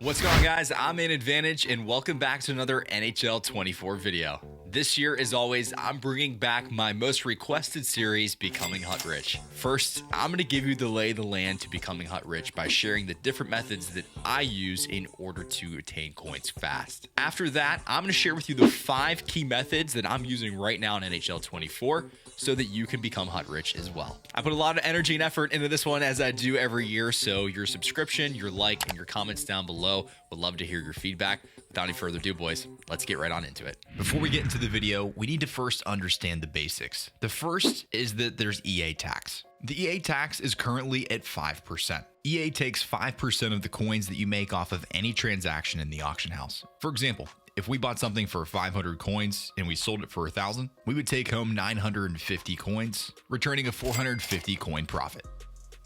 What's going on, guys? I'm in Advantage and welcome back to another NHL 24 video. This year, as always, I'm bringing back my most requested series, Becoming Hut Rich. First, I'm going to give you the lay of the land to becoming Hut Rich by sharing the different methods that I use in order to attain coins fast. After that, I'm going to share with you the 5 key methods that I'm using right now in NHL 24 so that you can become Hut Rich as well. I put a lot of energy and effort into this one as I do every year, so your subscription, your like, and your comments down below. Would love to hear your feedback. Without any further ado, boys, let's get right on into it. Before we get into the video, we need to first understand the basics. The first is that there's EA tax. The EA tax is currently at 5%. EA takes 5% of the coins that you make off of any transaction in the auction house. For example, if we bought something for 500 coins and we sold it for 1,000, we would take home 950 coins, returning a 450 coin profit.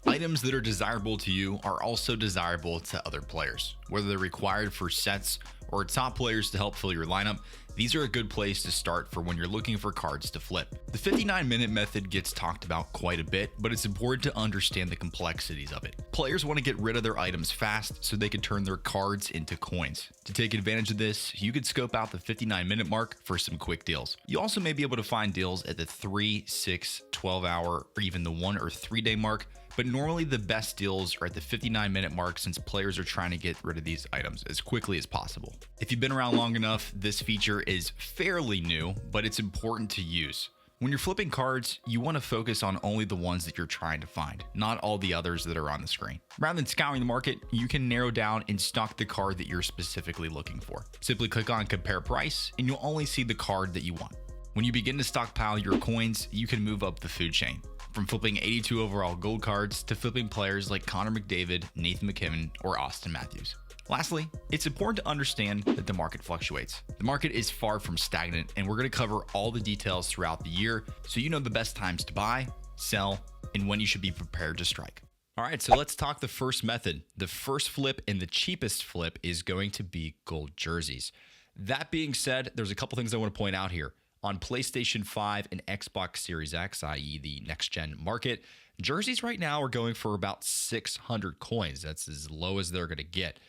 Items that are desirable to you are also desirable to other players. Whether they're required for sets or top players to help fill your lineup, these are a good place to start for when you're looking for cards to flip. The 59-minute method gets talked about quite a bit, but it's important to understand the complexities of it. Players want to get rid of their items fast so they can turn their cards into coins. To take advantage of this, you could scope out the 59-minute mark for some quick deals. You also may be able to find deals at the 3, 6, 12-hour, or even the 1 or 3 day mark, but normally the best deals are at the 59-minute mark since players are trying to get rid of these items as quickly as possible. If you've been around long enough, this feature is fairly new, but it's important to use. When you're flipping cards, you want to focus on only the ones that you're trying to find, not all the others that are on the screen. Rather than scouring the market, you can narrow down and stock the card that you're specifically looking for. Simply click on Compare Price, and you'll only see the card that you want. When you begin to stockpile your coins, you can move up the food chain. From flipping 82 overall gold cards to flipping players like Connor McDavid, Nathan McKinnon, or Austin Matthews. Lastly, it's important to understand that the market fluctuates. The market is far from stagnant, and we're going to cover all the details throughout the year so you know the best times to buy, sell, and when you should be prepared to strike. All right, so let's talk the first method. The first flip and the cheapest flip is going to be gold jerseys. That being said, there's a couple things I want to point out here. On PlayStation 5 and Xbox Series X, i.e. the next-gen market, jerseys right now are going for about 600 coins. That's as low as they're going to get.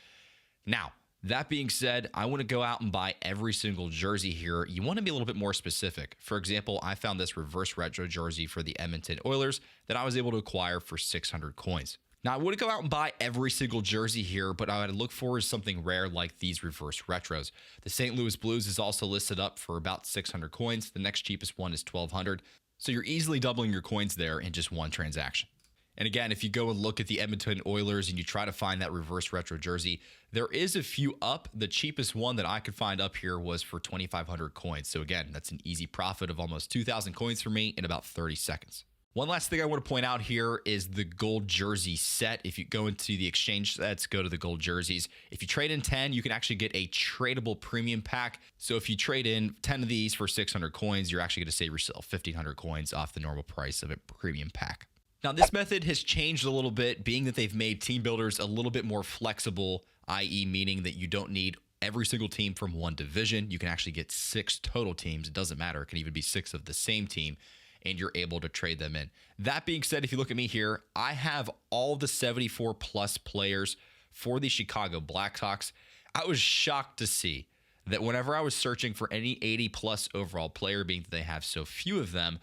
Now, that being said, I want to go out and buy every single jersey here. You want to be a little bit more specific. For example, I found this reverse retro jersey for the Edmonton Oilers that I was able to acquire for 600 coins. Now, I wouldn't go out and buy every single jersey here, but I would look for something rare like these reverse retros. The St. Louis Blues is also listed up for about 600 coins. The next cheapest one is 1,200. So you're easily doubling your coins there in just one transaction. And again, if you go and look at the Edmonton Oilers and you try to find that reverse retro jersey, there is a few up. The cheapest one that I could find up here was for 2,500 coins. So again, that's an easy profit of almost 2,000 coins for me in about 30 seconds. One last thing I want to point out here is the gold jersey set. If you go into the exchange sets, go to the gold jerseys. If you trade in 10, you can actually get a tradable premium pack. So if you trade in 10 of these for 600 coins, you're actually going to save yourself 1,500 coins off the normal price of a premium pack. Now, this method has changed a little bit, being that they've made team builders a little bit more flexible, i.e. meaning that you don't need every single team from one division. You can actually get 6 total teams. It doesn't matter. It can even be 6 of the same team, and you're able to trade them in. That being said, if you look at me here, I have all the 74 plus players for the Chicago Blackhawks. I was shocked to see that whenever I was searching for any 80 plus overall player, being that they have so few of them,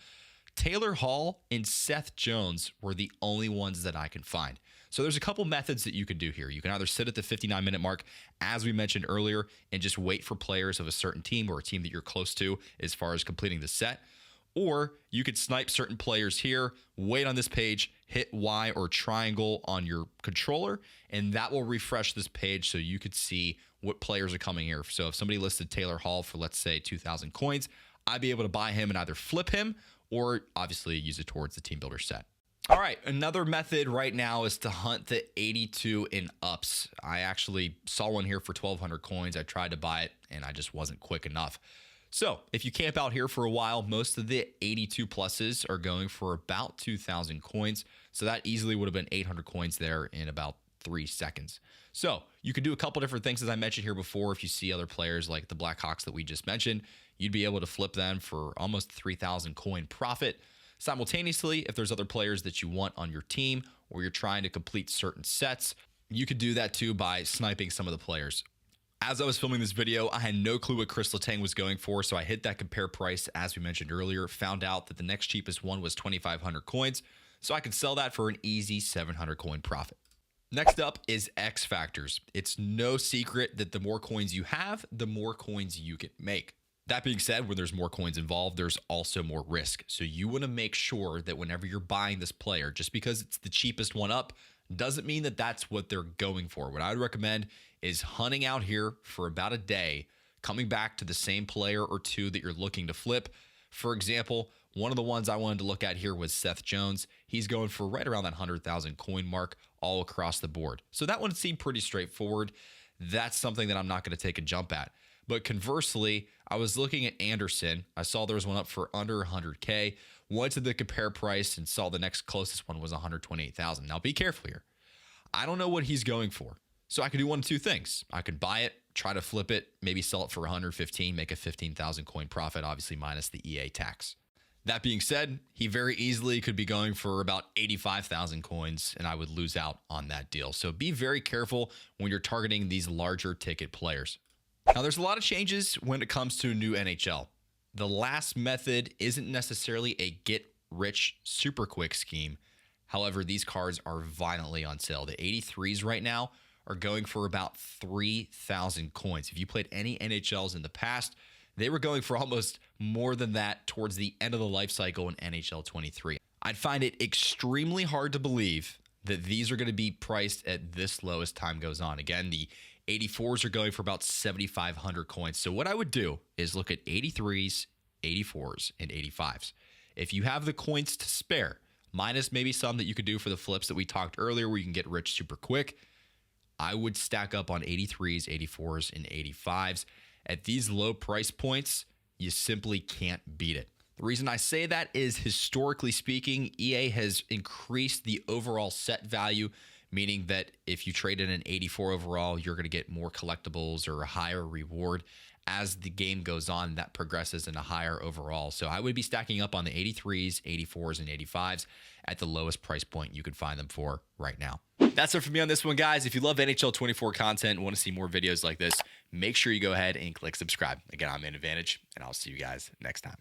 Taylor Hall and Seth Jones were the only ones that I can find. So there's a couple methods that you can do here. You can either sit at the 59-minute mark, as we mentioned earlier, and just wait for players of a certain team or a team that you're close to as far as completing the set. Or you could snipe certain players here, wait on this page, hit Y or triangle on your controller, and that will refresh this page so you could see what players are coming here. So if somebody listed Taylor Hall for, let's say, 2,000 coins, I'd be able to buy him and either flip him or obviously use it towards the team builder set. All right, another method right now is to hunt the 82 and ups. I actually saw one here for 1,200 coins. I tried to buy it and I just wasn't quick enough. So if you camp out here for a while, most of the 82 pluses are going for about 2,000 coins. So that easily would have been 800 coins there in about 3 seconds. So you could do a couple different things, as I mentioned here before. If you see other players like the Blackhawks that we just mentioned, you'd be able to flip them for almost 3,000 coin profit. Simultaneously, if there's other players that you want on your team or you're trying to complete certain sets, You could do that too by sniping some of the players. As I was filming this video, I had no clue what Chris Letang was going for, so I hit that compare price as we mentioned earlier, found out that the next cheapest one was 2,500 coins, so I could sell that for an easy 700 coin profit. Next up is X factors. It's no secret that the more coins you have, the more coins you can make. That being said, when there's more coins involved, there's also more risk. So you want to make sure that whenever you're buying this player, just because it's the cheapest one up, doesn't mean that that's what they're going for. What I would recommend is hunting out here for about a day, coming back to the same player or two that you're looking to flip. For example, one of the ones I wanted to look at here was Seth Jones. He's going for right around that 100,000 coin mark all across the board. So that one seemed pretty straightforward. That's something that I'm not going to take a jump at. But conversely, I was looking at Anderson. I saw there was one up for under 100K. Went to the compare price and saw the next closest one was 128,000. Now be careful here. I don't know what he's going for. So I could do one of two things. I could buy it, try to flip it, maybe sell it for 115, make a 15,000 coin profit, obviously minus the EA tax. That being said, he very easily could be going for about 85,000 coins, and I would lose out on that deal. So be very careful when you're targeting these larger ticket players. Now, there's a lot of changes when it comes to new NHL. The last method isn't necessarily a get-rich super quick scheme. However, these cards are violently on sale. The 83s right now are going for about 3,000 coins. If you played any NHLs in the past, they were going for almost more than that towards the end of the life cycle in NHL 23. I'd find it extremely hard to believe that these are going to be priced at this low as time goes on. Again, the 84s are going for about 7,500 coins. So what I would do is look at 83s, 84s, and 85s. If you have the coins to spare, minus maybe some that you could do for the flips that we talked earlier where you can get rich super quick, I would stack up on 83s, 84s, and 85s. At these low price points, you simply can't beat it. The reason I say that is historically speaking, EA has increased the overall set value, meaning that if you trade in an 84 overall, you're going to get more collectibles or a higher reward. As the game goes on, that progresses in a higher overall. So I would be stacking up on the 83s, 84s, and 85s at the lowest price point you could find them for right now. That's it for me on this one, guys. If you love NHL 24 content and want to see more videos like this, make sure you go ahead and click subscribe. Again, I'm In Advantage, and I'll see you guys next time.